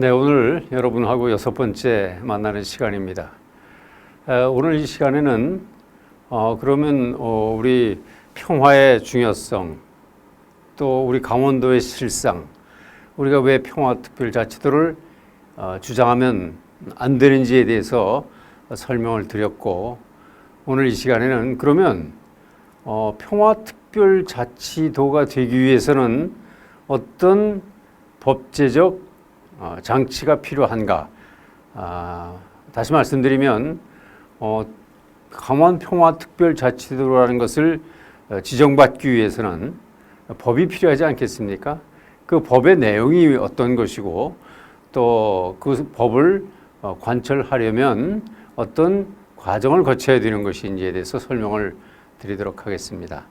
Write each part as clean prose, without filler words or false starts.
네, 오늘 여러분하고 6번째 만나는 시간입니다. 오늘 이 시간에는 그러면 우리 평화의 중요성, 또 우리 강원도의 실상, 우리가 왜 평화특별자치도를 주장하면 안 되는지에 대해서 설명을 드렸고, 오늘 이 시간에는 그러면 평화특별자치도가 되기 위해서는 어떤 법제적 장치가 필요한가? 다시 말씀드리면 강원평화특별자치도라는 것을 지정받기 위해서는 법이 필요하지 않겠습니까? 그 법의 내용이 어떤 것이고 또 그 법을 관철하려면 어떤 과정을 거쳐야 되는 것인지에 대해서 설명을 드리도록 하겠습니다.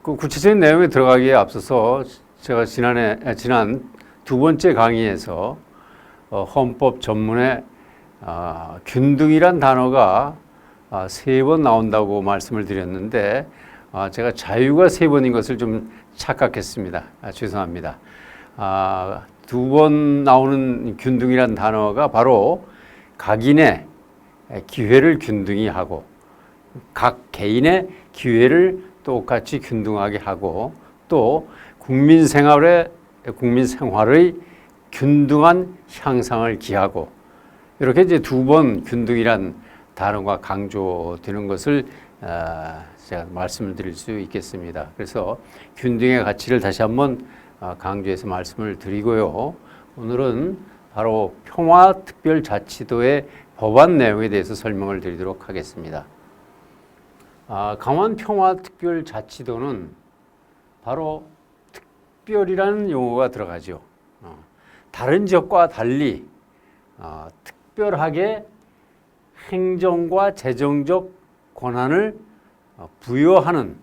그 구체적인 내용에 들어가기에 앞서서 제가 지난 두 번째 강의에서 헌법 전문에 균등이란 단어가 3번 나온다고 말씀을 드렸는데 제가 자유가 3번인 것을 좀 착각했습니다. 죄송합니다. 2번 나오는 균등이란 단어가 바로 각인의 기회를 균등히 하고 각 개인의 기회를 똑같이 균등하게 하고 또 국민 생활의 균등한 향상을 기하고 이렇게 이제 2번 균등이란 단어가 강조되는 것을 제가 말씀을 드릴 수 있겠습니다. 그래서 균등의 가치를 다시 한번 강조해서 말씀을 드리고요. 오늘은 바로 평화특별자치도의 법안 내용에 대해서 설명을 드리도록 하겠습니다. 강원평화특별자치도는 바로 특별이라는 용어가 들어가죠. 다른 지역과 달리 특별하게 행정과 재정적 권한을 부여하는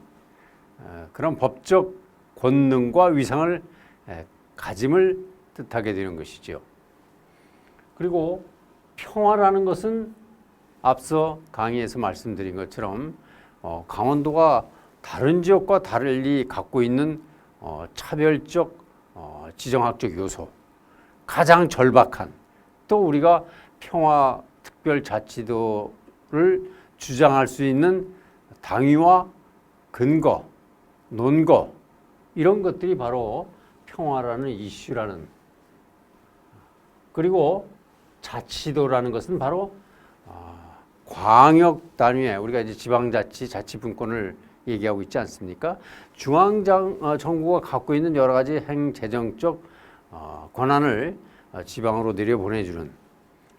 그런 법적 권능과 위상을 가짐을 뜻하게 되는 것이죠. 그리고 평화라는 것은 앞서 강의에서 말씀드린 것처럼 강원도가 다른 지역과 달리 갖고 있는 차별적 지정학적 요소, 가장 절박한 또 우리가 평화특별자치도를 주장할 수 있는 당위와 근거, 논거 이런 것들이 바로 평화라는 이슈라는, 그리고 자치도라는 것은 바로 광역 단위의 우리가 이제 지방자치, 자치분권을 얘기하고 있지 않습니까? 중앙정부가 갖고 있는 여러 가지 행재정적 권한을 지방으로 내려보내주는,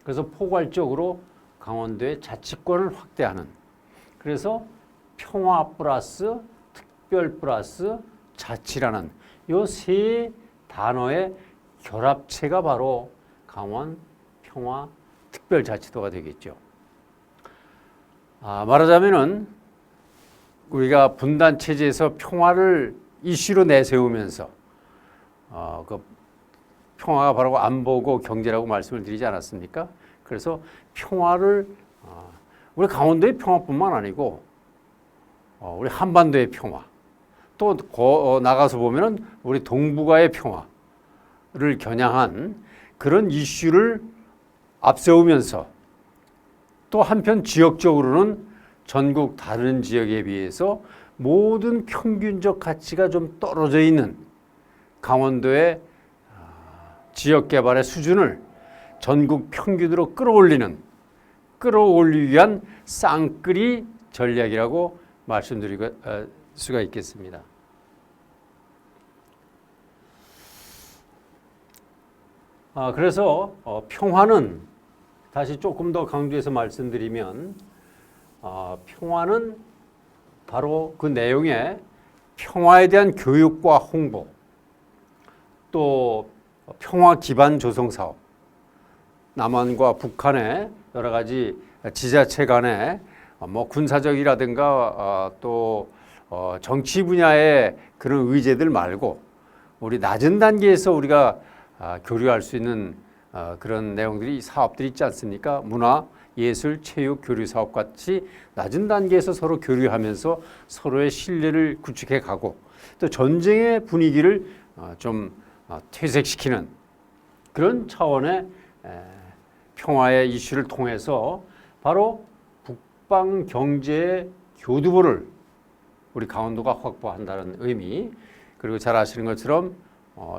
그래서 포괄적으로 강원도의 자치권을 확대하는, 그래서 평화 플러스 특별 플러스 자치라는 이 세 단어의 결합체가 바로 강원 평화 특별자치도가 되겠죠. 말하자면은 우리가 분단 체제에서 평화를 이슈로 내세우면서 그 평화가 바로 안보고 경제라고 말씀을 드리지 않았습니까? 그래서 평화를 우리 강원도의 평화뿐만 아니고 우리 한반도의 평화, 또 나가서 보면은 우리 동북아의 평화를 겨냥한 그런 이슈를 앞세우면서 또 한편 지역적으로는 전국 다른 지역에 비해서 모든 평균적 가치가 좀 떨어져 있는 강원도의 지역개발의 수준을 전국 평균으로 끌어올리기 위한 쌍끌이 전략이라고 말씀드릴 수가 있겠습니다. 그래서 평화는 다시 조금 더 강조해서 말씀드리면 평화는 바로 그 내용에 평화에 대한 교육과 홍보, 또 평화 기반 조성 사업, 남한과 북한의 여러 가지 지자체 간의 군사적이라든가 또 정치 분야의 그런 의제들 말고 우리 낮은 단계에서 우리가 교류할 수 있는 그런 내용들이, 사업들이 있지 않습니까? 문화, 예술, 체육, 교류 사업 같이 낮은 단계에서 서로 교류하면서 서로의 신뢰를 구축해 가고 또 전쟁의 분위기를 좀 퇴색시키는 그런 차원의 평화의 이슈를 통해서 바로 북방 경제 교두보를 우리 강원도가 확보한다는 의미, 그리고 잘 아시는 것처럼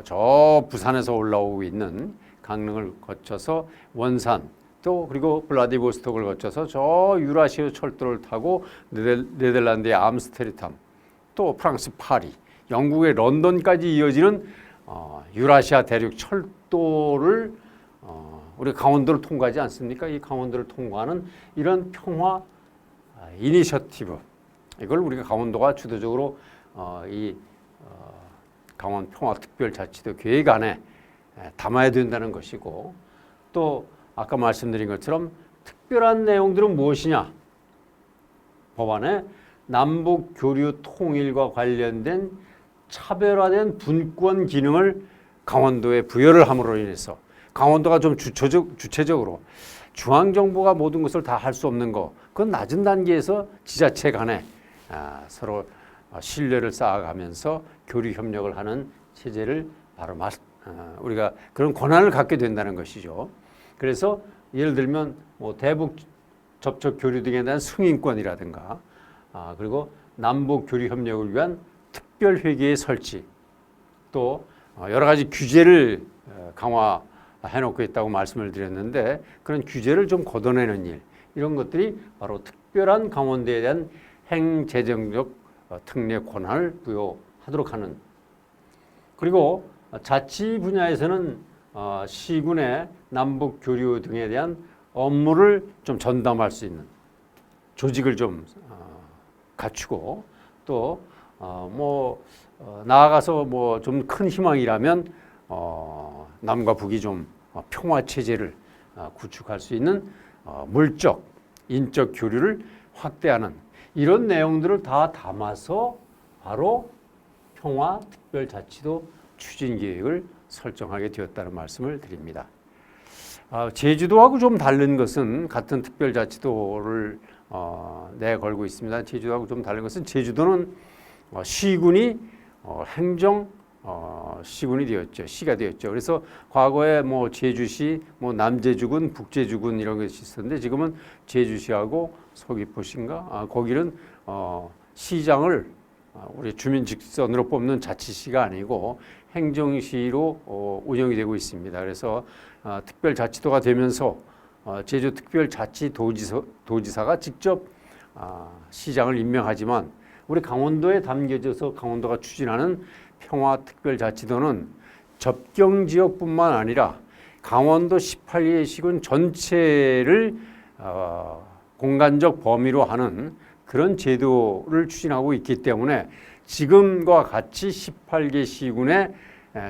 저 부산에서 올라오고 있는 강릉을 거쳐서 원산, 또 그리고 블라디보스톡을 거쳐서 저 유라시아 철도를 타고 네덜란드의 암스테르담, 또 프랑스 파리, 영국의 런던까지 이어지는 유라시아 대륙 철도를 우리 강원도를 통과하지 않습니까? 이 강원도를 통과하는 이런 평화 이니셔티브, 이걸 우리가 강원도가 주도적으로 이 강원 평화특별자치도 계획 안에 담아야 된다는 것이고, 또 아까 말씀드린 것처럼 특별한 내용들은 무엇이냐? 법안에 남북 교류 통일과 관련된 차별화된 분권 기능을 강원도에 부여를 함으로 인해서 강원도가 좀 주체적으로 중앙정부가 모든 것을 다 할 수 없는 거, 그건 낮은 단계에서 지자체 간에 서로 신뢰를 쌓아가면서 교류 협력을 하는 체제를 바로 우리가 그런 권한을 갖게 된다는 것이죠. 그래서 예를 들면 뭐 대북 접촉 교류 등에 대한 승인권이라든가, 그리고 남북 교류 협력을 위한 특별 회계의 설치, 또 여러 가지 규제를 강화해놓고 있다고 말씀을 드렸는데, 그런 규제를 좀 걷어내는 일, 이런 것들이 바로 특별한 강원도에 대한 행재정적 특례 권한을 부여하도록 하는. 그리고 자치 분야에서는 시군의 남북 교류 등에 대한 업무를 좀 전담할 수 있는 조직을 좀 갖추고, 또 나아가서 뭐 좀 큰 희망이라면 남과 북이 좀 평화 체제를 구축할 수 있는 물적, 인적 교류를 확대하는 이런 내용들을 다 담아서 바로 평화특별자치도 추진 계획을 설정하게 되었다는 말씀을 드립니다. 제주도하고 좀 다른 것은, 같은 특별자치도를 내걸고 있습니다. 제주도하고 좀 다른 것은, 제주도는 시군이 행정 시군이 되었죠. 시가 되었죠. 그래서 과거에 뭐 제주시, 뭐 남제주군, 북제주군 이런 것이 있었는데, 지금은 제주시하고 서귀포시인가, 거기는 시장을 우리 주민 직선으로 뽑는 자치시가 아니고 행정시로 운영이 되고 있습니다. 그래서 특별자치도가 되면서 제주특별자치도지사가 직접 시장을 임명하지만, 우리 강원도에 담겨져서 강원도가 추진하는 평화특별자치도는 접경지역뿐만 아니라 강원도 18개 시군 전체를 공간적 범위로 하는 그런 제도를 추진하고 있기 때문에, 지금과 같이 18개 시군의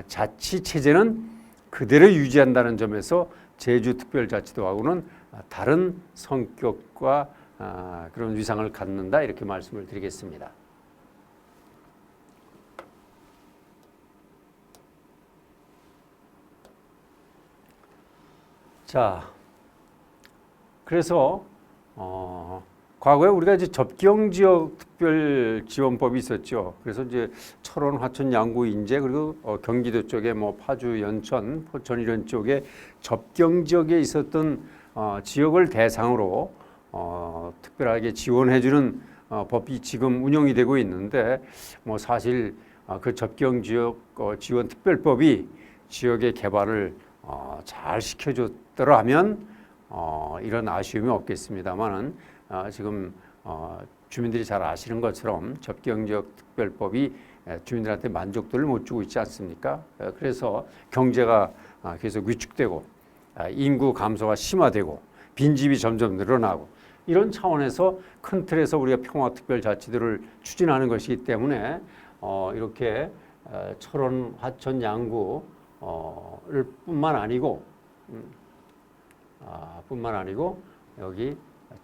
자치체제는 그대로 유지한다는 점에서 제주특별자치도하고는 다른 성격과 그런 위상을 갖는다, 이렇게 말씀을 드리겠습니다. 자, 그래서 과거에 우리가 이제 접경지역 특별지원법이 있었죠. 그래서 이제 철원, 화천, 양구, 인제, 그리고 경기도 쪽에 뭐 파주, 연천, 포천 이런 쪽에 접경지역에 있었던 지역을 대상으로 특별하게 지원해주는 법이 지금 운영이 되고 있는데, 뭐 사실 그 접경지역 지원 특별법이 지역의 개발을 잘 시켜줬더라면 이런 아쉬움이 없겠습니다만은, 지금 주민들이 잘 아시는 것처럼 접경지역 특별법이 주민들한테 만족도를 못 주고 있지 않습니까? 그래서 경제가 계속 위축되고 인구 감소가 심화되고 빈집이 점점 늘어나고, 이런 차원에서 큰 틀에서 우리가 평화특별자치도를 추진하는 것이기 때문에 이렇게 철원, 화천, 양구를 뿐만 아니고 여기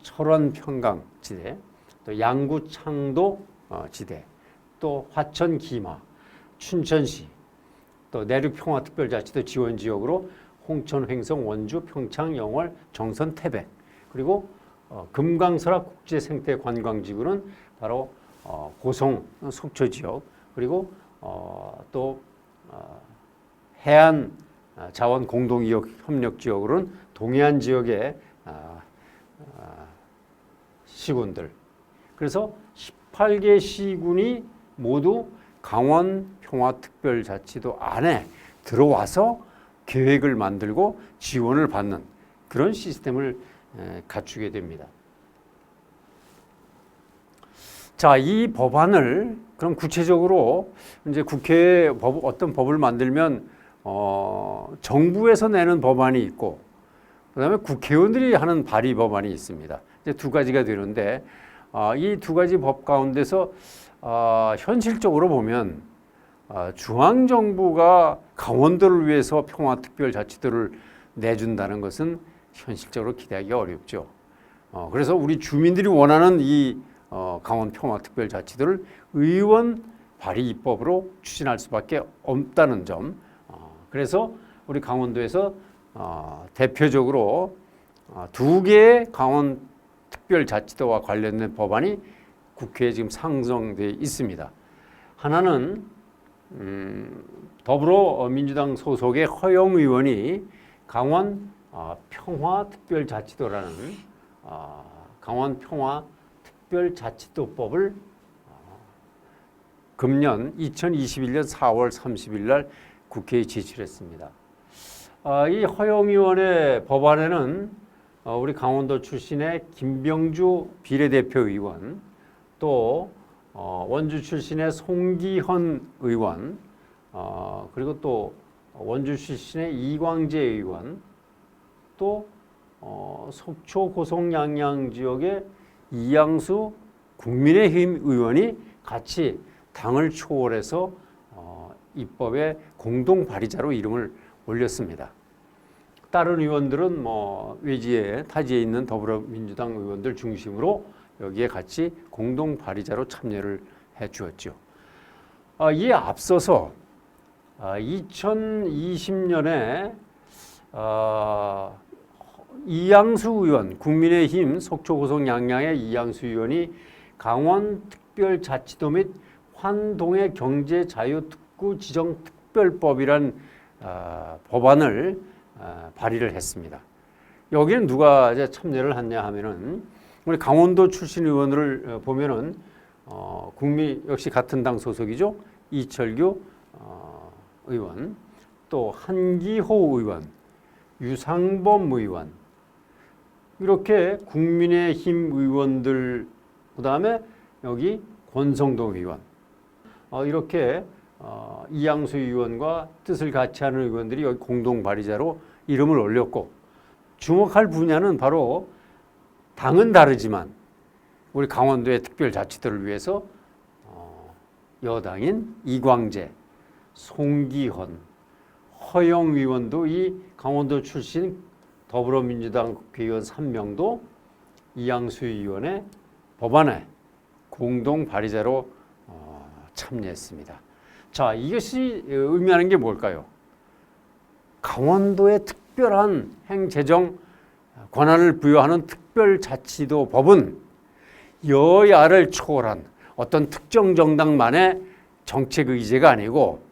철원 평강 지대, 또 양구 창도 지대, 또 화천 기마, 춘천시, 또 내륙 평화특별자치도 지원 지역으로 홍천, 횡성, 원주, 평창, 영월, 정선, 태백, 그리고 금강설악 국제생태관광지구는 바로 고성, 속초 지역, 그리고 또 해안 자원 공동 협력 지역으로는 동해안 지역의 시군들. 그래서 18개 시군이 모두 강원 평화특별자치도 안에 들어와서 계획을 만들고 지원을 받는 그런 시스템을 갖추게 됩니다. 자, 이 법안을 그럼 구체적으로 이제 국회에 어떤 법을 만들면 정부에서 내는 법안이 있고 그다음에 국회의원들이 하는 발의 법안이 있습니다. 이제 두 가지가 되는데 이 두 가지 법 가운데서 현실적으로 보면 중앙정부가 강원도를 위해서 평화특별자치도를 내준다는 것은 현실적으로 기대하기가 어렵죠. 그래서 우리 주민들이 원하는 이 강원 평화특별자치도를 의원 발의 입법으로 추진할 수밖에 없다는 점. 그래서 우리 강원도에서 대표적으로 두 개의 강원 특별자치도와 관련된 법안이 국회에 지금 상정되어 있습니다. 하나는 더불어민주당 소속의 허영 의원이 강원 평화특별자치도라는 강원 평화특별자치도법을 금년 2021년 4월 30일 날 국회에 제출했습니다. 이 허영 의원의 법안에는 우리 강원도 출신의 김병주 비례대표 의원, 또 원주 출신의 송기헌 의원, 그리고 또 원주 출신의 이광재 의원, 또 속초 고성 양양 지역의 이양수 국민의힘 의원이 같이 당을 초월해서 입법에 공동 발의자로 이름을 올렸습니다. 다른 의원들은 외지에 타지에 있는 더불어민주당 의원들 중심으로 여기에 같이 공동 발의자로 참여를 해 주었죠. 이에 앞서서 2020년에 이양수 의원, 국민의힘 속초 고성 양양의 이양수 의원이 강원특별자치도 및 환동의 경제자유특구 지정특별법이란 법안을 발의를 했습니다. 여기는 누가 이제 참여를 했냐 하면은 우리 강원도 출신 의원을 보면은 국민 역시 같은 당 소속이죠. 이철규 의원, 또 한기호 의원, 유상범 의원, 이렇게 국민의힘 의원들, 그다음에 여기 권성동 의원, 이렇게 이양수 의원과 뜻을 같이 하는 의원들이 여기 공동 발의자로 이름을 올렸고, 주목할 분야는 바로 당은 다르지만 우리 강원도의 특별자치도를 위해서 여당인 이광재, 송기헌, 허영 의원도 이 강원도 출신 더불어민주당 국회의원 3명도 이양수 의원의 법안에 공동 발의자로 참여했습니다. 자, 이것이 의미하는 게 뭘까요? 강원도의 특별한 행재정 권한을 부여하는 특별자치도 법은 여야를 초월한 어떤 특정 정당만의 정책 의제가 아니고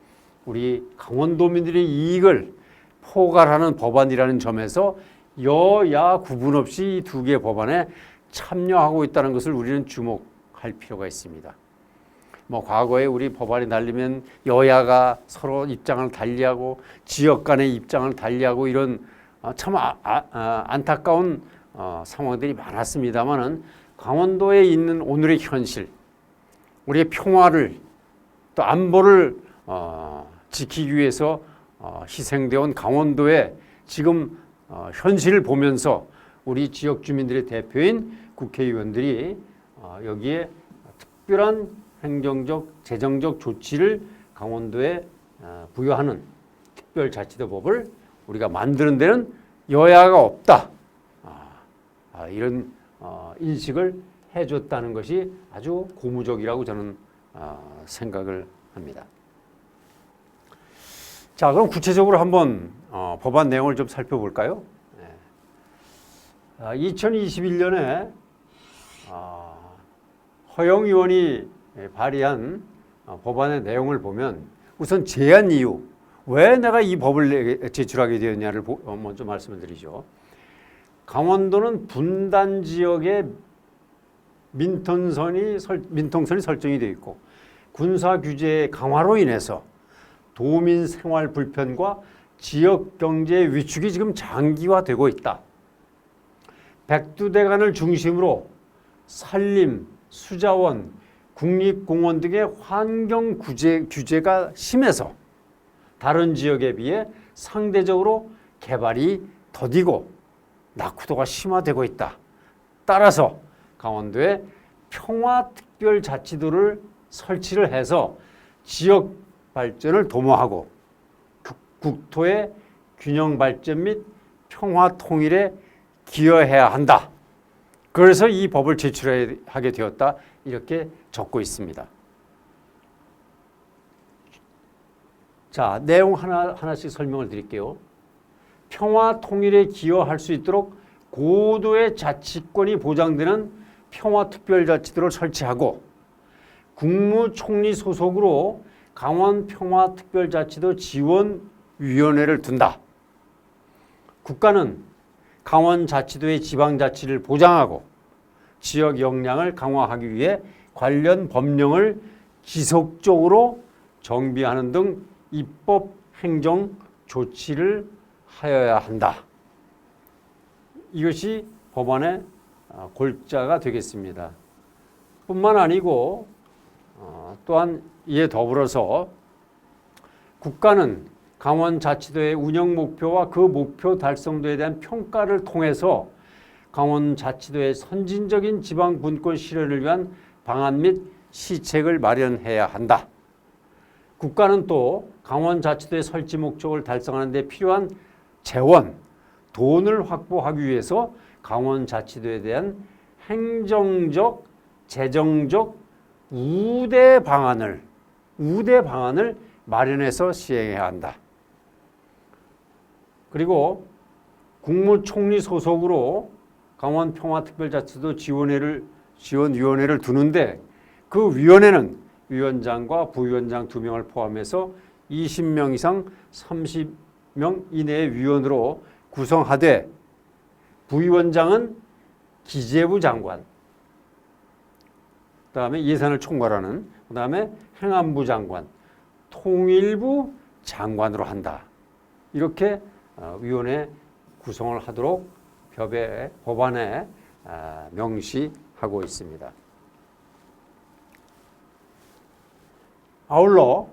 우리 강원도민들의 이익을 포괄하는 법안이라는 점에서 여야 구분 없이 이 두 개의 법안에 참여하고 있다는 것을 우리는 주목할 필요가 있습니다. 과거에 우리 법안이 날리면 여야가 서로 입장을 달리하고 지역 간의 입장을 달리하고 이런 참 안타까운 상황들이 많았습니다만은 강원도에 있는 오늘의 현실, 우리의 평화를 또 안보를 지키기 위해서 희생되어 온 강원도의 지금 현실을 보면서 우리 지역 주민들의 대표인 국회의원들이 여기에 특별한 행정적, 재정적 조치를 강원도에 부여하는 특별자치도법을 우리가 만드는 데는 여야가 없다. 이런 인식을 해줬다는 것이 아주 고무적이라고 저는 생각을 합니다. 자, 그럼 구체적으로 한번 법안 내용을 좀 살펴볼까요? 2021년에 허영 의원이 발의한 법안의 내용을 보면 우선 제안 이유, 왜 내가 이 법을 제출하게 되었냐를 먼저 말씀을 드리죠. 강원도는 분단 지역에 민통선이 설정이 되어 있고 군사 규제의 강화로 인해서 도민 생활 불편과 지역 경제 위축이 지금 장기화되고 있다. 백두대간을 중심으로 산림, 수자원, 국립공원 등의 환경 규제가 심해서 다른 지역에 비해 상대적으로 개발이 더디고 낙후도가 심화되고 있다. 따라서 강원도에 평화특별자치도를 설치를 해서 지역 발전을 도모하고 국토의 균형 발전 및 평화 통일에 기여해야 한다. 그래서 이 법을 제출하게 되었다. 이렇게 적고 있습니다. 자, 내용 하나씩 설명을 드릴게요. 평화 통일에 기여할 수 있도록 고도의 자치권이 보장되는 평화특별자치도를 설치하고 국무총리 소속으로 강원평화특별자치도 지원위원회를 둔다. 국가는 강원자치도의 지방자치를 보장하고 지역 역량을 강화하기 위해 관련 법령을 지속적으로 정비하는 등 입법 행정 조치를 하여야 한다. 이것이 법안의 골자가 되겠습니다. 뿐만 아니고 또한 이에 더불어서 국가는 강원자치도의 운영 목표와 그 목표 달성도에 대한 평가를 통해서 강원자치도의 선진적인 지방 분권 실현을 위한 방안 및 시책을 마련해야 한다. 국가는 또 강원자치도의 설치 목적을 달성하는 데 필요한 재원, 돈을 확보하기 위해서 강원자치도에 대한 행정적, 재정적 우대 방안을 마련해서 시행해야 한다. 그리고 국무총리 소속으로 강원평화특별자치도 지원위원회를 두는데 그 위원회는 위원장과 부위원장 2명을 포함해서 20명 이상 30명 이내의 위원으로 구성하되 부위원장은 기재부 장관, 그다음에 예산을 총괄하는, 그다음에 행안부 장관, 통일부 장관으로 한다. 이렇게 위원회 구성을 하도록 법안에 명시하고 있습니다. 아울러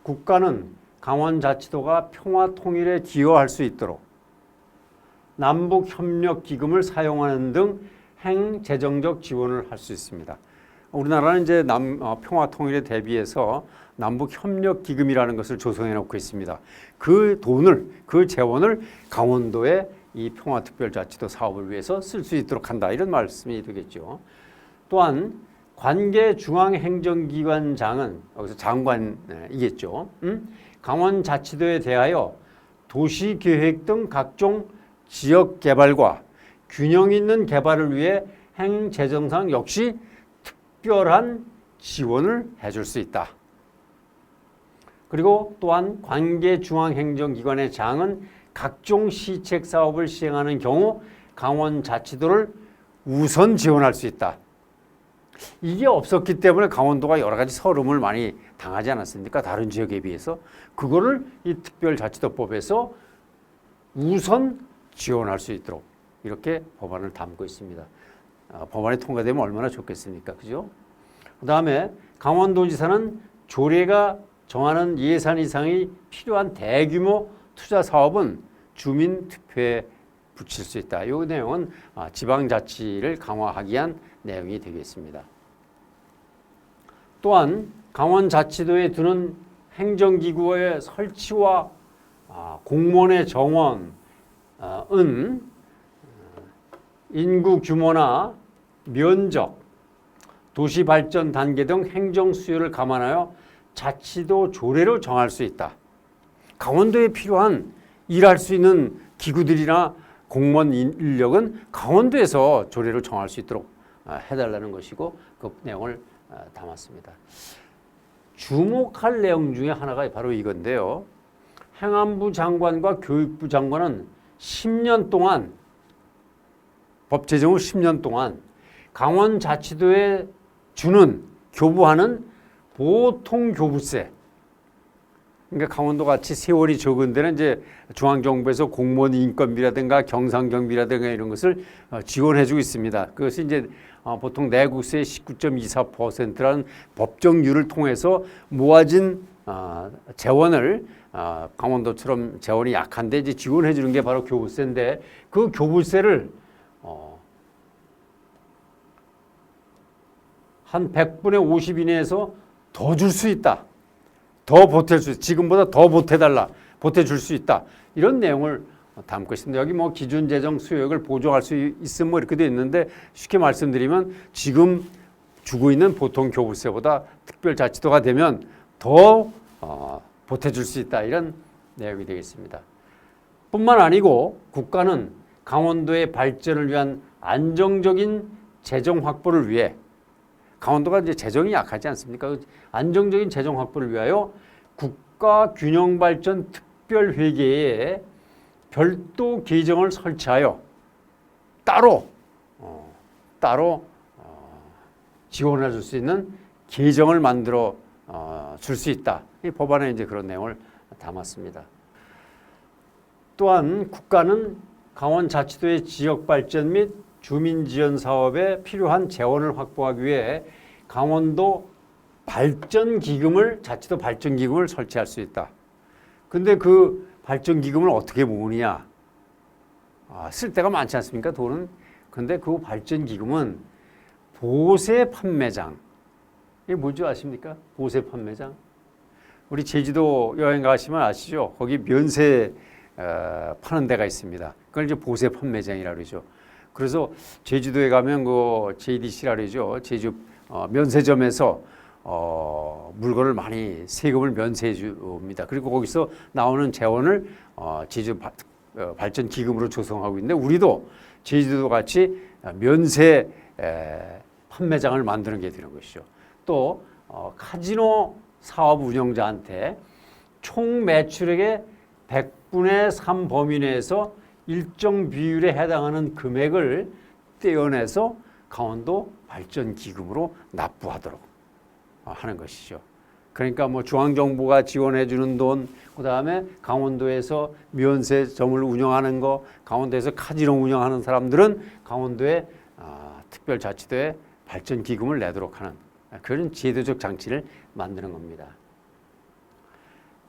국가는 강원자치도가 평화 통일에 기여할 수 있도록 남북협력기금을 사용하는 등 행재정적 지원을 할 수 있습니다. 우리나라는 이제 평화 통일에 대비해서 남북협력기금이라는 것을 조성해 놓고 있습니다. 그 돈을, 그 재원을 강원도의 이 평화특별자치도 사업을 위해서 쓸 수 있도록 한다. 이런 말씀이 되겠죠. 또한 관계중앙행정기관장은 여기서 장관이겠죠. 강원자치도에 대하여 도시계획 등 각종 지역개발과 균형 있는 개발을 위해 행재정상 역시 특별한 지원을 해줄 수 있다. 그리고 또한 관계중앙행정기관의 장은 각종 시책 사업을 시행하는 경우 강원자치도를 우선 지원할 수 있다. 이게 없었기 때문에 강원도가 여러 가지 서름을 많이 당하지 않았습니까? 다른 지역에 비해서. 그거를 이 특별자치도법에서 우선 지원할 수 있도록 이렇게 법안을 담고 있습니다. 법안이 통과되면 얼마나 좋겠습니까? 그죠? 그 다음에 강원도지사는 조례가 정하는 예산 이상이 필요한 대규모 투자 사업은 주민 투표에 붙일 수 있다. 이 내용은 지방자치를 강화하기 위한 내용이 되겠습니다. 또한 강원자치도에 두는 행정기구의 설치와 공무원의 정원은 인구 규모나 면적, 도시발전 단계 등 행정 수요를 감안하여 자치도 조례로 정할 수 있다. 강원도에 필요한 일할 수 있는 기구들이나 공무원 인력은 강원도에서 조례로 정할 수 있도록 해달라는 것이고 그 내용을 담았습니다. 주목할 내용 중에 하나가 바로 이건데요. 행안부 장관과 교육부 장관은 10년 동안 법 제정 후 10년 동안 강원자치도에 주는 교부하는 보통 교부세, 그러니까 강원도 같이 세월이 적은 데는 이제 중앙정부에서 공무원 인건비라든가 경상경비라든가 이런 것을 지원해주고 있습니다. 그것이 이제 보통 내국세의 19.24%라는 법정률을 통해서 모아진 재원을 강원도처럼 재원이 약한데 이제 지원해주는 게 바로 교부세인데, 그 교부세를 한 100분의 50 이내에서 더 줄 수 있다. 더 보태줄 수 있다. 지금보다 더 보태달라. 보태줄 수 있다. 이런 내용을 담고 있습니다. 여기 뭐 기준 재정 수요액을 보조할 수 있으면 뭐 이렇게 돼 있는데, 쉽게 말씀드리면 지금 주고 있는 보통 교부세보다 특별자치도가 되면 더 보태줄 수 있다. 이런 내용이 되겠습니다. 뿐만 아니고 국가는 강원도의 발전을 위한 안정적인 재정 확보를 위해, 강원도가 이제 재정이 약하지 않습니까? 안정적인 재정 확보를 위하여 국가균형발전 특별회계에 별도 계정을 설치하여 따로 지원해 줄 수 있는 계정을 만들어 줄 수 있다. 이 법안에 이제 그런 내용을 담았습니다. 또한 국가는 강원자치도의 지역발전 및 주민지원 사업에 필요한 재원을 확보하기 위해 강원도 발전기금을, 자치도 발전기금을 설치할 수 있다. 근데 그 발전기금을 어떻게 모으느냐? 쓸 데가 많지 않습니까? 돈은. 근데 그 발전기금은 보세 판매장. 이게 뭔지 아십니까? 보세 판매장. 우리 제주도 여행 가시면 아시죠? 거기 면세 파는 데가 있습니다. 그걸 이제 보세 판매장이라고 그러죠. 그래서 제주도에 가면 그 JDC라 그러죠. 제주 면세점에서 물건을 많이 세금을 면세해 줍니다. 그리고 거기서 나오는 재원을 제주 발전 기금으로 조성하고 있는데, 우리도 제주도 같이 면세 판매장을 만드는 게 되는 것이죠. 또 카지노 사업 운영자한테 총 매출액의 100분의 3 범위 내에서 일정 비율에 해당하는 금액을 떼어내서 강원도 발전기금으로 납부하도록 하는 것이죠. 그러니까 뭐 중앙정부가 지원해주는 돈, 그 다음에 강원도에서 면세점을 운영하는 거, 강원도에서 카지노 운영하는 사람들은 강원도의 특별자치도에 발전기금을 내도록 하는 그런 제도적 장치를 만드는 겁니다.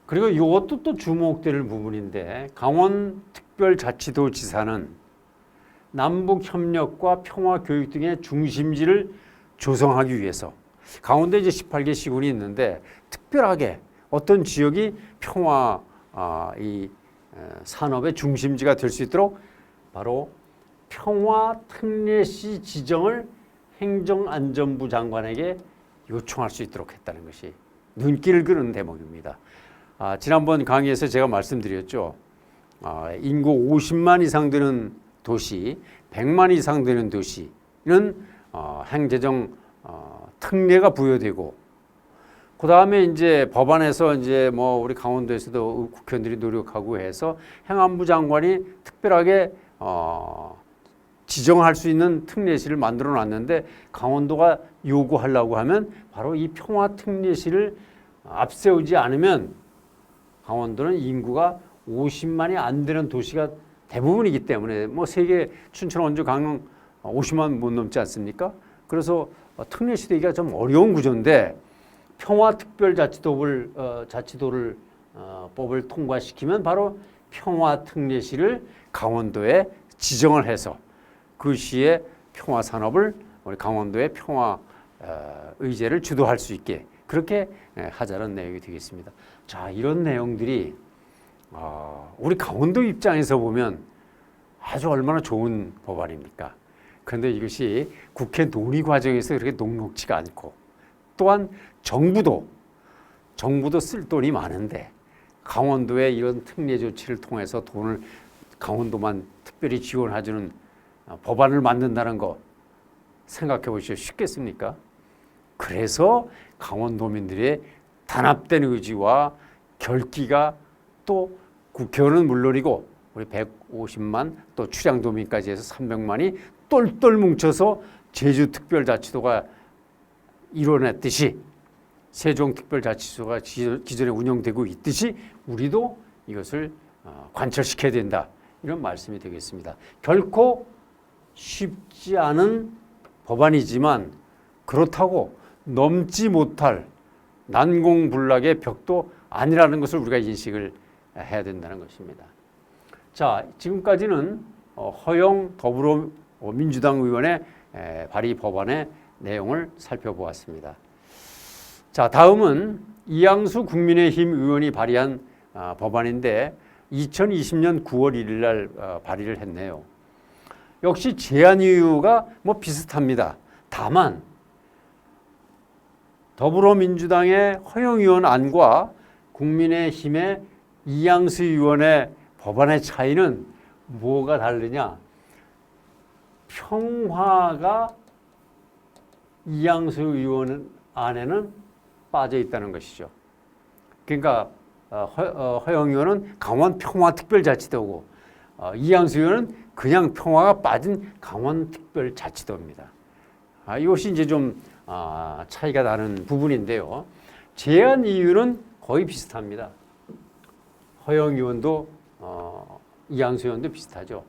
그리고 이것도 또 주목될 부분인데, 강원특별자치도지사는 남북협력과 평화교육 등의 중심지를 조성하기 위해서, 강원도에 이제 18개 시군이 있는데 특별하게 어떤 지역이 평화 산업의 중심지가 될 수 있도록 바로 평화특례시 지정을 행정안전부 장관에게 요청할 수 있도록 했다는 것이 눈길을 끄는 대목입니다. 지난번 강의에서 제가 말씀드렸죠. 인구 50만 이상 되는 도시, 100만 이상 되는 도시는 행재정 특례가 부여되고, 그 다음에 이제 법안에서 이제 뭐 우리 강원도에서도 국회의원들이 노력하고 해서 행안부 장관이 특별하게 지정할 수 있는 특례시를 만들어 놨는데, 강원도가 요구하려고 하면 바로 이 평화특례시를 앞세우지 않으면 강원도는 인구가 50만이 안 되는 도시가 대부분이기 때문에, 뭐 세계 춘천, 원주, 강릉 50만 못 넘지 않습니까? 그래서 특례시 되기가 좀 어려운 구조인데, 평화특별자치도를 법을 통과시키면 바로 평화특례시를 강원도에 지정을 해서 그 시에 평화산업을, 우리 강원도의 평화 의제를 주도할 수 있게 그렇게 하자는 내용이 되겠습니다. 자, 이런 내용들이 우리 강원도 입장에서 보면 아주 얼마나 좋은 법안입니까? 그런데 이것이 국회 논의 과정에서 그렇게 녹록지가 않고, 또한 정부도 쓸 돈이 많은데 강원도에 이런 특례 조치를 통해서 돈을 강원도만 특별히 지원해주는 법안을 만든다는 거 생각해 보시죠. 쉽겠습니까? 그래서 강원도민들의 단합된 의지와 결기가 또 국회의원은 물론이고 우리 150만 또 출향도민까지 해서 300만이 똘똘 뭉쳐서 제주특별자치도가 이뤄냈듯이 세종특별자치도가 기존에 운영되고 있듯이 우리도 이것을 관철시켜야 된다. 이런 말씀이 되겠습니다. 결코 쉽지 않은 법안이지만 그렇다고 넘지 못할 난공불락의 벽도 아니라는 것을 우리가 인식을 해야 된다는 것입니다. 자, 지금까지는 허영 더불어민주당 의원의 발의 법안의 내용을 살펴보았습니다. 자, 다음은 이양수 국민의힘 의원이 발의한 법안인데 2020년 9월 1일 날 발의를 했네요. 역시 제안 이유가 뭐 비슷합니다. 다만 더불어민주당의 허영 의원 안과 국민의힘의 이양수 의원의 법안의 차이는 뭐가 다르냐? 평화가 이양수 의원 안에는 빠져 있다는 것이죠. 그러니까 허영 의원은 강원 평화특별자치도고 이양수 의원은 그냥 평화가 빠진 강원특별자치도입니다. 이것이 이제 좀 차이가 나는 부분인데요. 제안 이유는 거의 비슷합니다. 허영 의원도 이양수 의원도 비슷하죠.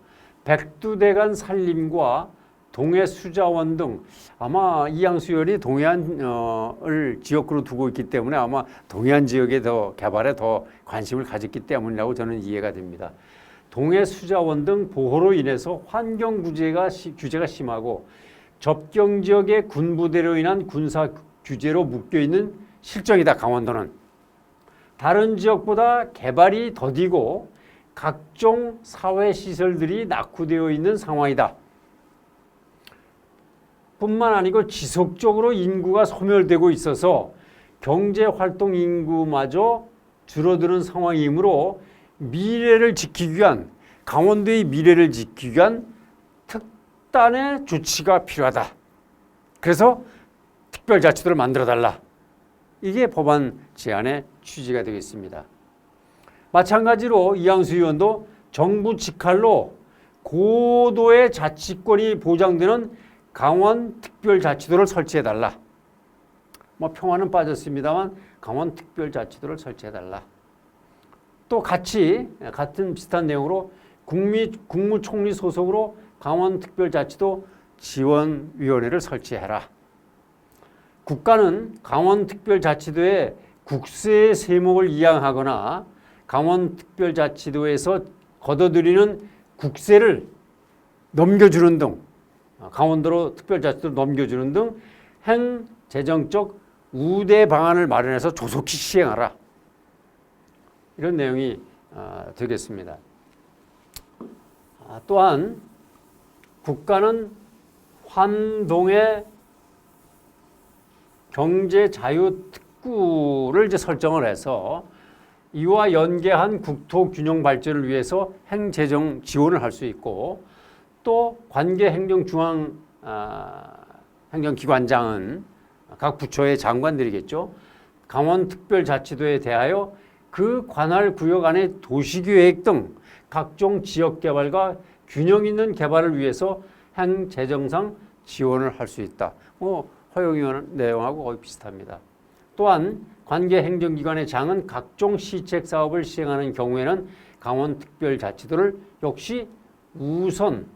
백두대간 산림과 동해수자원 등 아마 이양수 의원이 동해안을 지역구로 두고 있기 때문에 아마 동해안 지역의 개발에 더 관심을 가졌기 때문이라고 저는 이해가 됩니다. 동해수자원 등 보호로 인해서 환경 규제가 심하고 접경 지역의 군부대로 인한 군사 규제로 묶여있는 실정이다. 강원도는 다른 지역보다 개발이 더디고 각종 사회시설들이 낙후되어 있는 상황이다. 뿐만 아니고 지속적으로 인구가 소멸되고 있어서 경제활동 인구마저 줄어드는 상황이므로 미래를 지키기 위한 강원도의 미래를 지키기 위한 특단의 조치가 필요하다. 그래서 특별자치도를 만들어달라. 이게 법안 제안의 취지가 되겠습니다. 마찬가지로 이양수 의원도 정부 직할로 고도의 자치권이 보장되는 강원특별자치도를 설치해달라. 뭐 평화는 빠졌습니다만 강원특별자치도를 설치해달라. 또 같은 비슷한 내용으로 국무총리 소속으로 강원특별자치도 지원위원회를 설치해라. 국가는 강원특별자치도에 국세의 세목을 이양하거나 강원특별자치도에서 걷어들이는 국세를 넘겨주는 등 강원도로 특별자치도를 넘겨주는 등 행재정적 우대 방안을 마련해서 조속히 시행하라. 이런 내용이 되겠습니다. 또한 국가는 환동의 경제자유특구를 이제 설정을 해서 이와 연계한 국토균형 발전을 위해서 행재정 지원을 할 수 있고 또 관계 행정기관장은 각 부처의 장관들이겠죠. 강원특별자치도에 대하여 그 관할 구역 안의 도시계획 등 각종 지역개발과 균형 있는 개발을 위해서 행재정상 지원을 할 수 있다. 허영 의원 내용하고 거의 비슷합니다. 또한 관계 행정기관의 장은 각종 시책 사업을 시행하는 경우에는 강원특별자치도를 역시 우선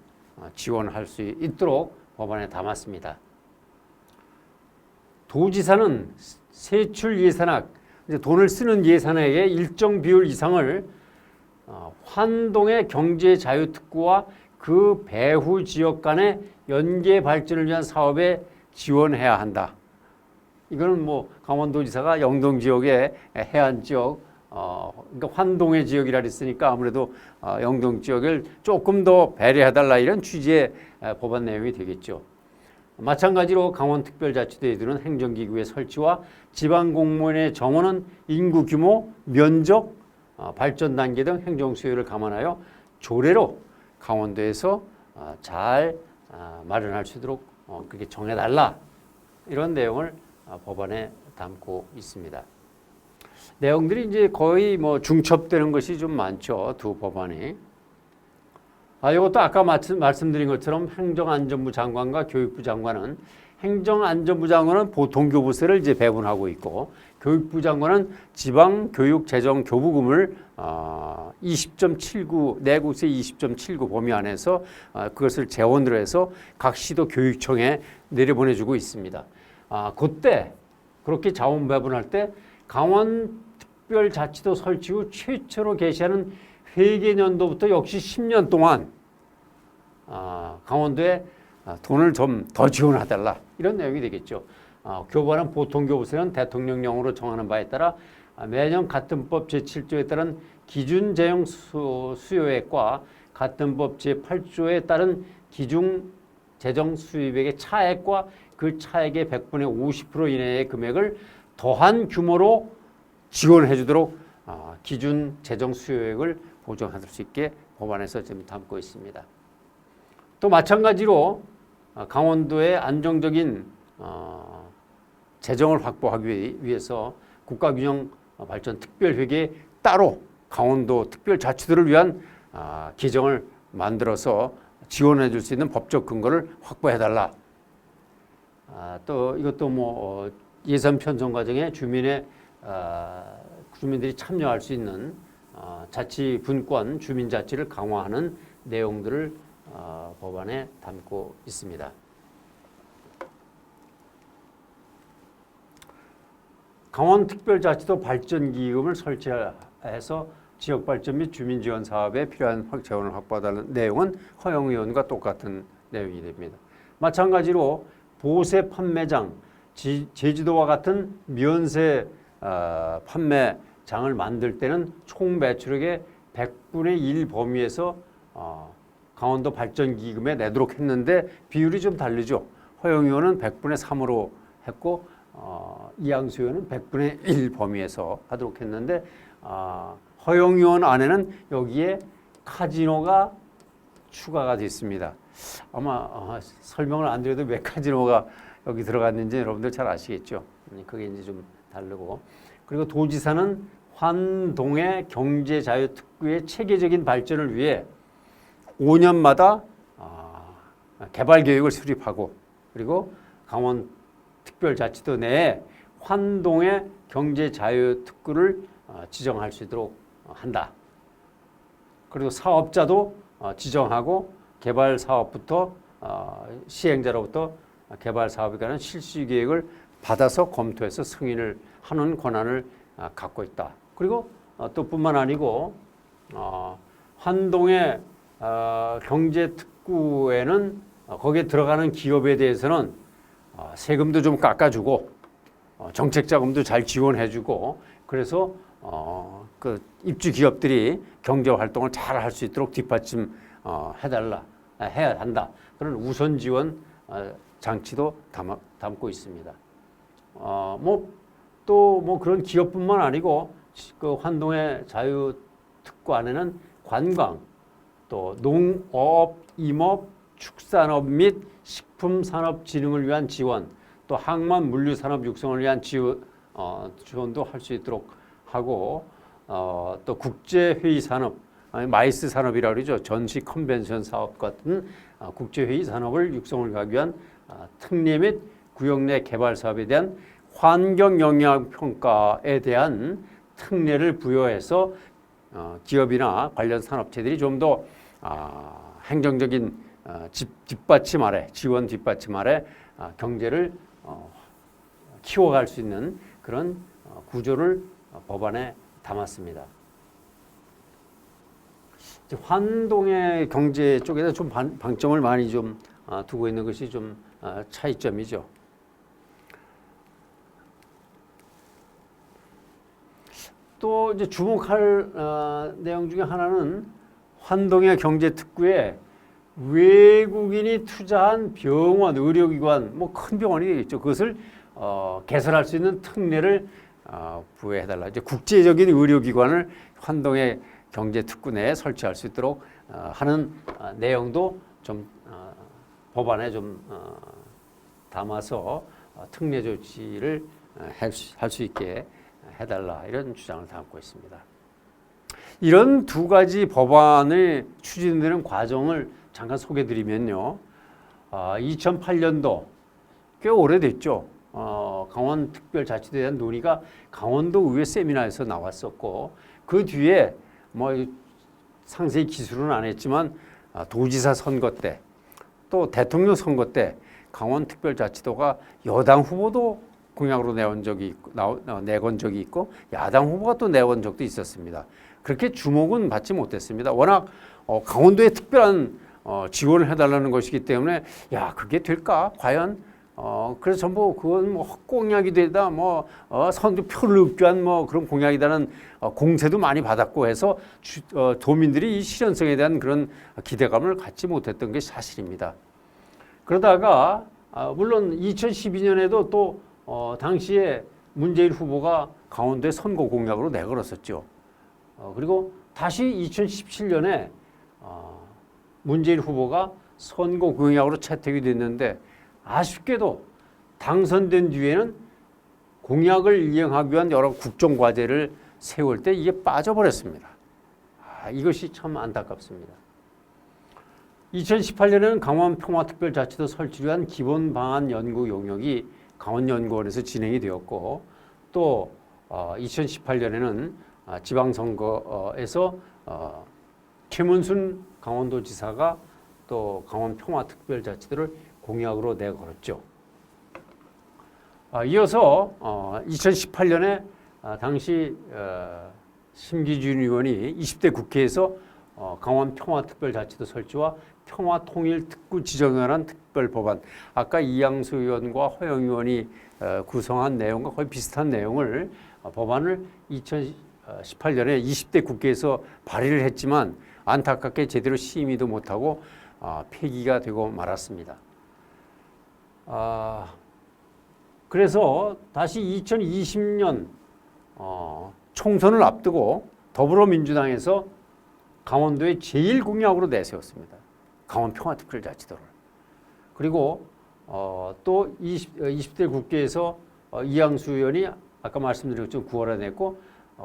지원할 수 있도록 법안에 담았습니다. 도지사는 세출 예산액, 돈을 쓰는 예산액의 일정 비율 이상을 환동의 경제자유특구와 그 배후 지역 간의 연계 발전을 위한 사업에 지원해야 한다. 이거는 강원도지사가 영동 지역의 해안 지역, 그러니까 환동의 지역이라 했으니까 아무래도 영동 지역을 조금 더 배려해달라 이런 취지의 법안 내용이 되겠죠. 마찬가지로 강원특별자치도에 드는 행정기구의 설치와 지방공무원의 정원은 인구 규모, 면적, 발전 단계 등 행정 수요를 감안하여 조례로 강원도에서 잘 마련할 수 있도록 그렇게 정해달라. 이런 내용을 법안에 담고 있습니다. 내용들이 이제 거의 뭐 중첩되는 것이 좀 많죠. 두 법안이. 이것도 아까 말씀드린 것처럼 행정안전부 장관과 교육부 장관은 행정안전부 장관은 보통 교부세를 이제 배분하고 있고 교육부 장관은 지방교육재정교부금을 20.79 내국세 20.79 범위 안에서 그것을 재원으로 해서 각 시도 교육청에 내려보내주고 있습니다. 그때 그렇게 자원 배분할 때 강원특별자치도 설치 후 최초로 개시하는 회계년도부터 역시 10년 동안 강원도에 돈을 좀 더 지원해달라 이런 내용이 되겠죠. 교부하는 보통교부세는 대통령령으로 정하는 바에 따라 매년 같은 법 제7조에 따른 기준 재정 수요액과 같은 법 제8조에 따른 기준 재정 수입액의 차액과 그 차액의 100분의 50% 이내의 금액을 더한 규모로 지원해 주도록 기준 재정 수요액을 보정할 수 있게 법안에서 지금 담고 있습니다. 또 마찬가지로 강원도의 안정적인 재정을 확보하기 위해서 국가균형발전특별회계에 따로 강원도 특별자치도를 위한 기정을 만들어서 지원해 줄 수 있는 법적 근거를 확보해달라. 또 이것도 뭐 예산 편성 과정에 주민들이 참여할 수 있는 자치 분권, 주민자치를 강화하는 내용들을 법안에 담고 있습니다. 강원특별자치도 발전기금을 설치해서 지역발전 및 주민지원 사업에 필요한 재원을 확보하는 내용은 허영의원과 똑같은 내용이 됩니다. 마찬가지로 보세 판매장, 제주도와 같은 면세 판매장을 만들 때는 총 매출액의 100분의 1 범위에서 강원도 발전기금에 내도록 했는데 비율이 좀 다르죠. 허영의원은 100분의 3으로 했고 이양수 의원은 100분의 1 범위에서 하도록 했는데 허영의원 안에는 여기에 카지노가 추가가 됐습니다. 아마 설명을 안 드려도 왜 카지노가 여기 들어갔는지 여러분들 잘 아시겠죠. 그게 이제 좀 다르고 그리고 도지사는 환동의 경제자유특구의 체계적인 발전을 위해 5년마다 개발 계획을 수립하고 그리고 강원특별자치도 내에 환동의 경제자유특구를 지정할 수 있도록 한다. 그리고 사업자도 지정하고 개발 사업부터 시행자로부터 개발 사업에 관한 실시 계획을 받아서 검토해서 승인을 하는 권한을 갖고 있다. 그리고 또 뿐만 아니고 환동의 경제특구에는 거기에 들어가는 기업에 대해서는 세금도 좀 깎아주고 정책 자금도 잘 지원해주고 그래서 그 입주 기업들이 경제 활동을 잘 할 수 있도록 뒷받침 해야 한다. 그런 우선 지원 장치도 담고 있습니다. 또 그런 기업뿐만 아니고 그 환동의 자유특구 안에는 관광, 또 농업, 임업, 축산업 및 식품산업진흥을 위한 지원, 또 항만 물류산업 육성을 위한 지원도 할 수 있도록 하고 또 국제회의 산업, 마이스 산업이라고 그러죠. 전시 컨벤션 사업 같은 국제회의 산업을 육성을 하기 위한 특례 및 구역 내 개발 사업에 대한 환경 영향 평가에 대한 특례를 부여해서 기업이나 관련 산업체들이 좀 더 행정적인 뒷받침 아래, 지원 뒷받침 아래 경제를 키워갈 수 있는 그런 구조를 법안에 담았습니다. 환동의 경제 쪽에서 좀 방점을 많이 좀 두고 있는 것이 좀 차이점이죠. 또 이제 주목할 내용 중에 하나는 환동의 경제특구에 외국인이 투자한 병원, 의료기관, 뭐 큰 병원이 되겠죠. 그것을 개설할 수 있는 특례를 부여해달라. 이제 국제적인 의료기관을 환동의 경제특구 내에 설치할 수 있도록 하는 내용도 좀 법안에 좀 담아서 특례 조치를 할 수 있게 해달라 이런 주장을 담고 있습니다. 이런 두 가지 법안의 추진되는 과정을 잠깐 소개드리면요. 2008년도 꽤 오래됐죠. 강원특별자치도에 대한 논의가 강원도 의회 세미나에서 나왔었고 그 뒤에 뭐 상세히 기술은 안 했지만 도지사 선거 때 또 대통령 선거 때 강원특별자치도가 여당 후보도 공약으로 내건 적이 있고 야당 후보가 또 내건 적도 있었습니다. 그렇게 주목은 받지 못했습니다. 워낙 강원도에 특별한 지원을 해달라는 것이기 때문에 야 그게 될까 과연 그래서 전부 그건 뭐 헛공약이 되다 선거 표를 얻기 위한 그런 공약이다는 공세도 많이 받았고 해서 도민들이 이 실현성에 대한 그런 기대감을 갖지 못했던 게 사실입니다. 그러다가 물론 2012년에도 또 당시에 문재인 후보가 강원도에 선거 공약으로 내걸었었죠. 그리고 다시 2017년에 문재인 후보가 선거 공약으로 채택이 됐는데 아쉽게도 당선된 뒤에는 공약을 이행하기 위한 여러 국정과제를 세울 때 이게 빠져버렸습니다. 이것이 참 안타깝습니다. 2018년에는 강원평화특별자치도 설치를 위한 기본방안 연구 용역이 강원연구원에서 진행이 되었고 또 2018년에는 지방선거에서 최문순 강원도지사가 또 강원평화특별자치도를 공약으로 내걸었죠. 이어서 2018년에 당시 심기준 의원이 20대 국회에서 강원평화특별자치도 설치와 평화통일특구 지정에 관한 특별법안, 아까 이양수 의원과 허영 의원이 구성한 내용과 거의 비슷한 내용을 법안을 2018년에 20대 국회에서 발의를 했지만 안타깝게 제대로 심의도 못하고 폐기가 되고 말았습니다. 그래서 다시 2020년 총선을 앞두고 더불어민주당에서 강원도의 제1공약으로 내세웠습니다. 강원평화특별자치도를. 그리고 또 20대 국회에서 이양수 의원이 아까 말씀드린 것처럼 9월에 냈고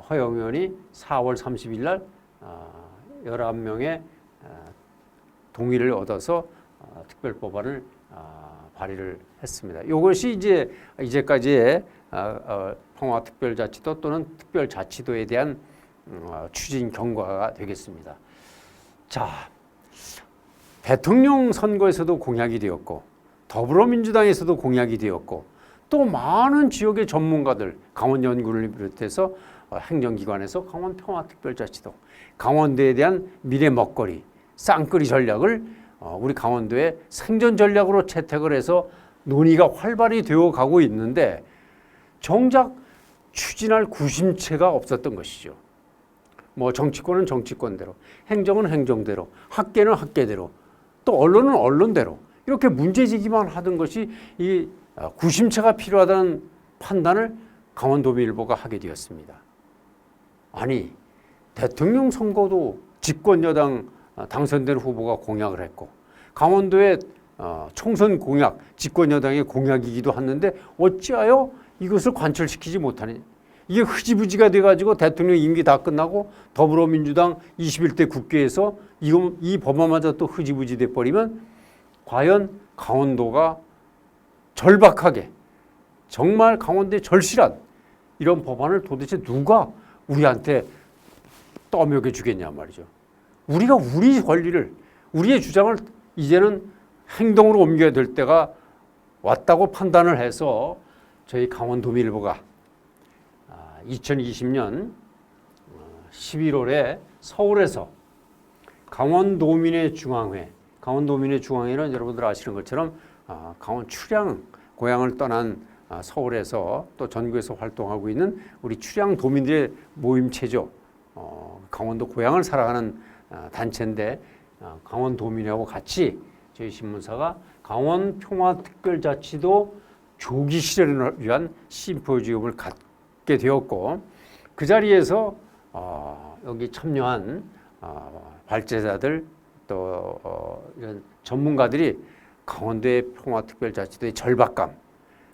허영 의원이 4월 30일 날 11명의 동의를 얻어서 특별법안을 발의를 했습니다. 이것이 이제까지의 평화특별자치도 또는 특별자치도에 대한 추진 경과가 되겠습니다. 자, 대통령 선거에서도 공약이 되었고 더불어민주당에서도 공약이 되었고 또 많은 지역의 전문가들 강원연구를 비롯해서 행정기관에서 강원평화특별자치도 강원도에 대한 미래 먹거리 쌍끌이 전략을 우리 강원도의 생존 전략으로 채택을 해서 논의가 활발히 되어 가고 있는데 정작 추진할 구심체가 없었던 것이죠. 정치권은 정치권대로, 행정은 행정대로, 학계는 학계대로, 또 언론은 언론대로 이렇게 문제제기만 하던 것이 이 구심체가 필요하다는 판단을 강원도민일보가 하게 되었습니다. 아니 대통령 선거도 집권여당 당선된 후보가 공약을 했고 강원도의 총선 공약, 집권여당의 공약이기도 했는데 어찌하여 이것을 관철시키지 못하느냐. 이게 흐지부지가 돼가지고 대통령 임기 다 끝나고 더불어민주당 21대 국회에서 이 법안마저 또 흐지부지 돼버리면 과연 강원도가 절박하게 정말 강원도에 절실한 이런 법안을 도대체 누가 우리한테 떠먹여 주겠냐 말이죠. 우리가 우리 권리를, 우리의 주장을 이제는 행동으로 옮겨야 될 때가 왔다고 판단을 해서 저희 강원도민일보가 2020년 11월에 서울에서 강원도민의 중앙회는 여러분들 아시는 것처럼 강원 출양 고향을 떠난 서울에서 또 전국에서 활동하고 있는 우리 출양 도민들의 모임체죠. 강원도 고향을 사랑하는 단체인데 강원도민하고 같이 저희 신문사가 강원평화특별자치도 조기 실현을 위한 심포지움을 갖게 되었고 그 자리에서 여기 참여한 발제자들 또 이런 전문가들이 강원도의 평화특별자치도의 절박감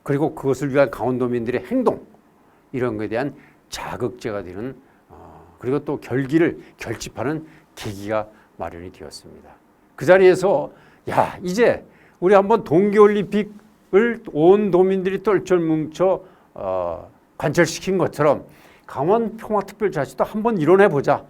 그리고 그것을 위한 강원도민들의 행동 이런 것에 대한 자극제가 되는 그리고 또 결기를 결집하는 계기가 마련이 되었습니다. 그 자리에서 야 이제 우리 한번 동계올림픽을 온 도민들이 똘똘 뭉쳐 관철시킨 것처럼 강원 평화특별자치도 한번 이뤄내보자.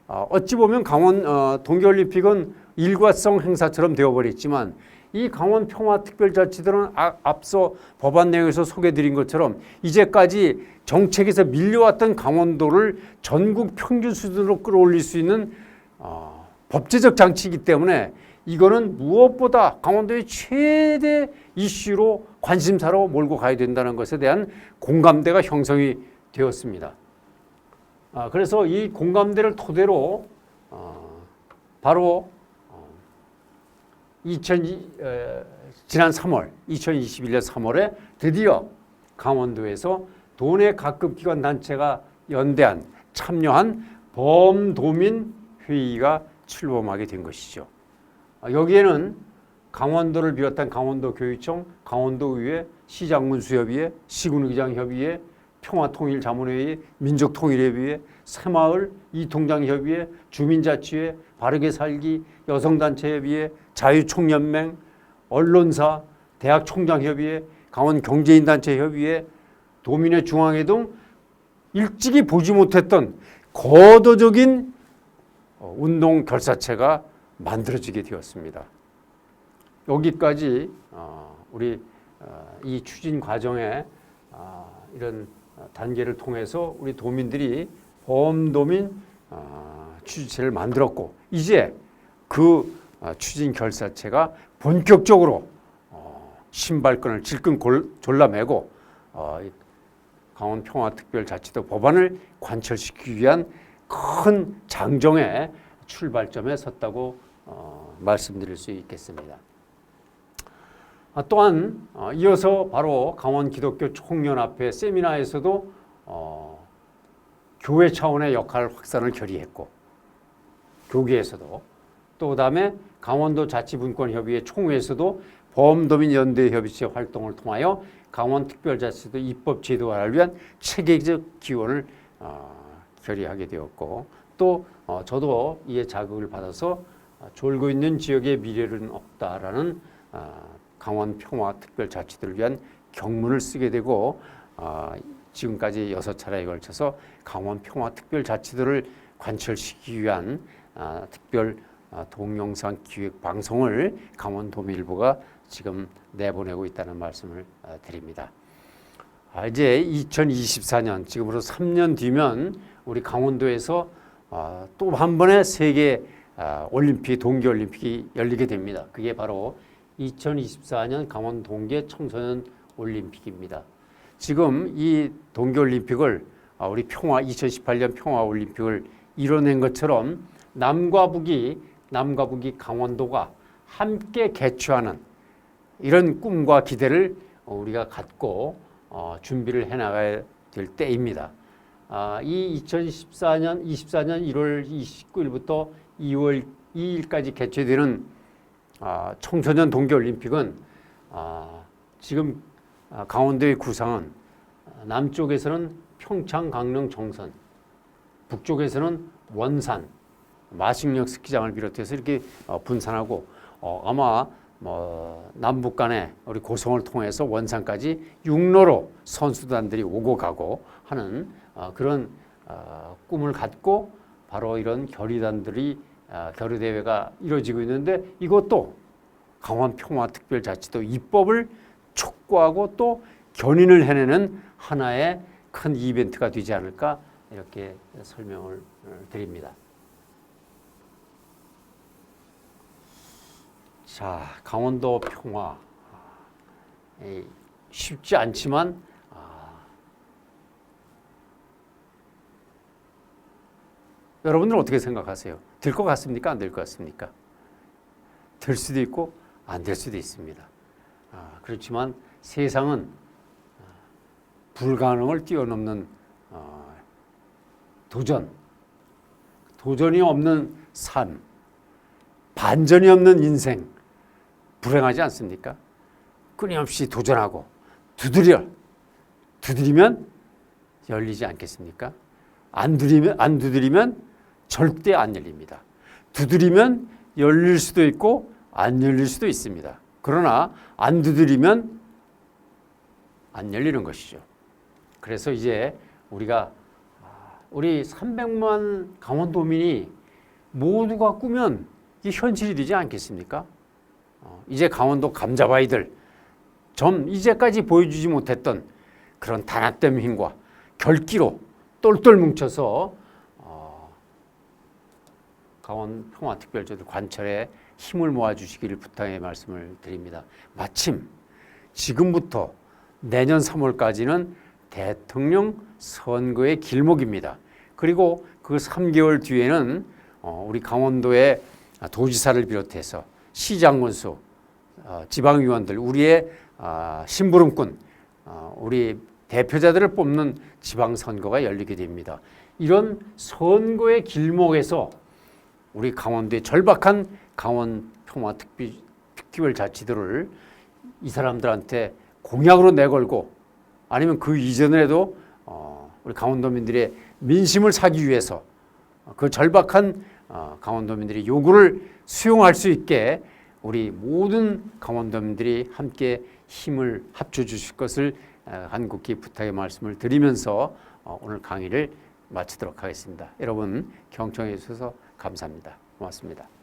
어찌 보면 강원 동계올림픽은 일과성 행사처럼 되어버렸지만 이 강원 평화특별자치들은 앞서 법안 내용에서 소개드린 것처럼 이제까지 정책에서 밀려왔던 강원도를 전국 평균 수준으로 끌어올릴 수 있는 법제적 장치이기 때문에 이거는 무엇보다 강원도의 최대 이슈로 관심사로 몰고 가야 된다는 것에 대한 공감대가 형성이 되었습니다. 그래서 이 공감대를 토대로 바로 지난 3월 2021년 3월에 드디어 강원도에서 도내 각급 기관 단체가 연대한 참여한 범도민 회의가 출범하게 된 것이죠. 여기에는 강원도를 비롯한 강원도교육청, 강원도의회, 시장군수협의회, 시군의장협의회, 평화통일자문회의, 민족통일협의회, 새마을, 이통장협의회, 주민자치회, 바르게살기, 여성단체협의회, 자유총연맹, 언론사, 대학총장협의회, 강원경제인단체협의회, 도민회 중앙회 등 일찍이 보지 못했던 거도적인 운동 결사체가 만들어지게 되었습니다. 여기까지 우리 이 추진 과정에 이런 단계를 통해서 우리 도민들이 범도민 추진체를 만들었고 이제 그 추진 결사체가 본격적으로 신발끈을 질끈 졸라매고 강원평화특별자치도 법안을 관철시키기 위한 큰 장정의 출발점에 섰다고 말씀드릴 수 있겠습니다. 또한 이어서 바로 강원기독교 총연합회 세미나에서도 교회 차원의 역할 확산을 결의했고 교계에서도 또 그다음에 강원도 자치분권협의회 총회에서도 범도민연대협의체 활동을 통하여 강원특별자치도 입법 제도화를 위한 체계적 기원을 결의하게 되었고 또 저도 이에 자극을 받아서 졸고 있는 지역의 미래는 없다라는 강원 평화특별자치도를 위한 경문을 쓰게 되고 지금까지 6차례에 걸쳐서 강원 평화특별자치도를 관철시키기 위한 특별 동영상 기획 방송을 강원도민일보가 지금 내보내고 있다는 말씀을 드립니다. 이제 2024년 지금으로 3년 뒤면 우리 강원도에서 또 한 번의 세계 올림픽 동계올림픽이 열리게 됩니다. 그게 바로 2024년 강원 동계 청소년 올림픽입니다. 지금 이 동계올림픽을 우리 2018년 평화올림픽을 이뤄낸 것처럼 남과 북이 강원도가 함께 개최하는 이런 꿈과 기대를 우리가 갖고 준비를 해나가야 될 때입니다. 이 2024년 1월 29일부터 2월 2일까지 개최되는 청소년 동계올림픽은 지금 강원도의 구상은 남쪽에서는 평창, 강릉, 정선, 북쪽에서는 원산, 마식령 스키장을 비롯해서 이렇게 분산하고 아마 남북 간에 우리 고성을 통해서 원산까지 육로로 선수단들이 오고 가고 하는 그런 꿈을 갖고 바로 이런 결의단들이 결의대회가 이루어지고 있는데 이것도 강원평화특별자치도 입법을 촉구하고 또 견인을 해내는 하나의 큰 이벤트가 되지 않을까 이렇게 설명을 드립니다. 자, 강원도 평화 쉽지 않지만 여러분들은 어떻게 생각하세요? 될 것 같습니까? 안 될 것 같습니까? 될 수도 있고 안 될 수도 있습니다. 그렇지만 세상은 불가능을 뛰어넘는 도전이 없는 삶, 반전이 없는 인생, 불행하지 않습니까? 끊임없이 도전하고 두드리면 열리지 않겠습니까? 안 두드리면 절대 안 열립니다. 두드리면 열릴 수도 있고 안 열릴 수도 있습니다. 그러나 안 두드리면 안 열리는 것이죠. 그래서 이제 우리 300만 강원도민이 모두가 꾸면 이게 현실이 되지 않겠습니까? 이제 강원도 감자바위들 좀 이제까지 보여주지 못했던 그런 단합된 힘과 결기로 똘똘 뭉쳐서 강원 평화특별제도 관철에 힘을 모아주시기를 부탁의 말씀을 드립니다. 마침 지금부터 내년 3월까지는 대통령 선거의 길목입니다. 그리고 그 3개월 뒤에는 우리 강원도의 도지사를 비롯해서 시장 군수, 지방의원들, 우리의 심부름꾼, 우리 대표자들을 뽑는 지방선거가 열리게 됩니다. 이런 선거의 길목에서 우리 강원도의 절박한 강원 평화특별자치도를 이 사람들한테 공약으로 내걸고 아니면 그 이전에도 우리 강원도민들의 민심을 사기 위해서 그 절박한 강원도민들의 요구를 수용할 수 있게 우리 모든 강원도민들이 함께 힘을 합쳐 주실 것을 간곡히 부탁의 말씀을 드리면서 오늘 강의를 마치도록 하겠습니다. 여러분 경청해 주셔서 감사합니다. 고맙습니다.